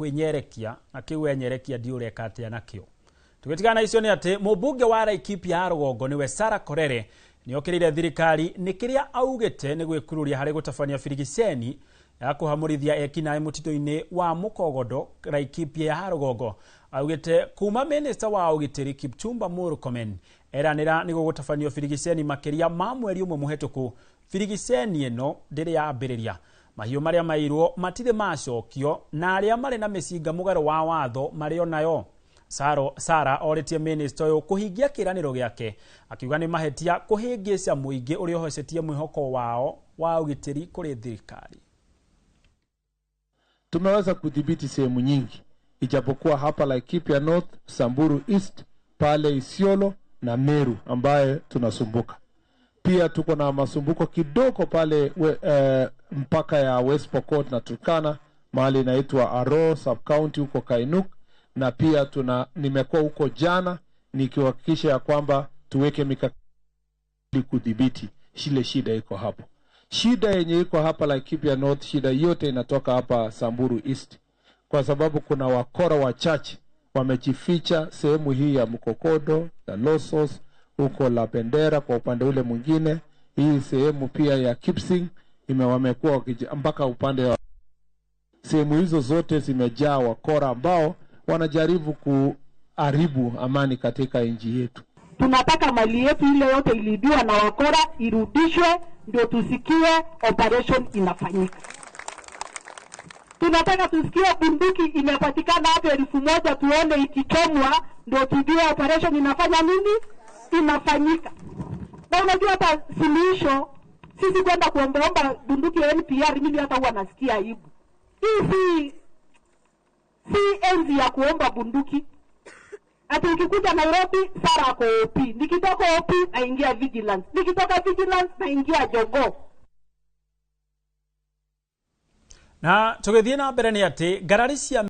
kwenyerekia na kiwe nyerekia diure kate nakio. Tukitigana icio ni ati mubunge wa Laikipia ya Rugongo niwe Sarah Korere ni okirire thirikari nikiria augite ni gwikururia hari gutabania birigiceni ya kuhamurithia ekinae mutito-ini wa Mukogodo Laikipia ya Rugongo. Augite kuma minister wa ugitiri Kipchumba Murkomen eranira ni gugutabanio birigiceni makiria ma mweri umwe muhetuku. Birigiceni eno ndiri ya ambiriria mahiu maria mairwo matire macokio na aria mari na micinga mugaro wa watho mario nayo. Sarah oritie minister yo kuhingia kiraniro giake akiuga ni mahetia kuhingisha muingi uri ohocetie mwihoko wao wa ugitiri kuri thirikari. Tumeweza kudhibiti sehemu nyingi ijapokuwa hapa Laikipia North, Samburu East, pale Isiolo na Meru ambaye tunasumbuka. Pia tuko na masumbuko kidogo pale mpaka ya West Pokot na Turkana, mahali inaitwa Aro sub county huko Kainuk, na pia nimekuwa huko jana nikihakikisha ya kwamba tuweke mikakati kudhibiti shile shida iko hapo. Shida yenye iko hapa Laikipia North, shida yote inatoka hapa Samburu East, kwa sababu kuna wakora wachache wamejificha sehemu hii ya Mukokodo na Losos huko La Bendera kwa upande ule mwingine. Hii sehemu pia ya Kipsing wamekuwa mpaka upande wa sehemu hizo zote zimejaa wakora ambao wanajaribu kuharibu amani katika nchi yetu. Tunataka mali yetu ile yote ilibiwa na wakora irudishwe ndio tusikie operation inafanyika. Tunataka tusikie bunduki imepatikana hapo 1000 tuone ikichomwa ndio tujue operation inafanya nini? Inafanyika. Na unajua hata suluhisho sisi kwenda kuomba bunduki ya NPR, mimi hata huwa nasikia aibu. Hii si enzi ya kuomba bunduki. Ati nikikuja Nairobi Sarah ako OP, nikitoka OP naingia vigilance, nikitoka vigilance naingia jogo. Na tugithie na mbere ni ati garari cia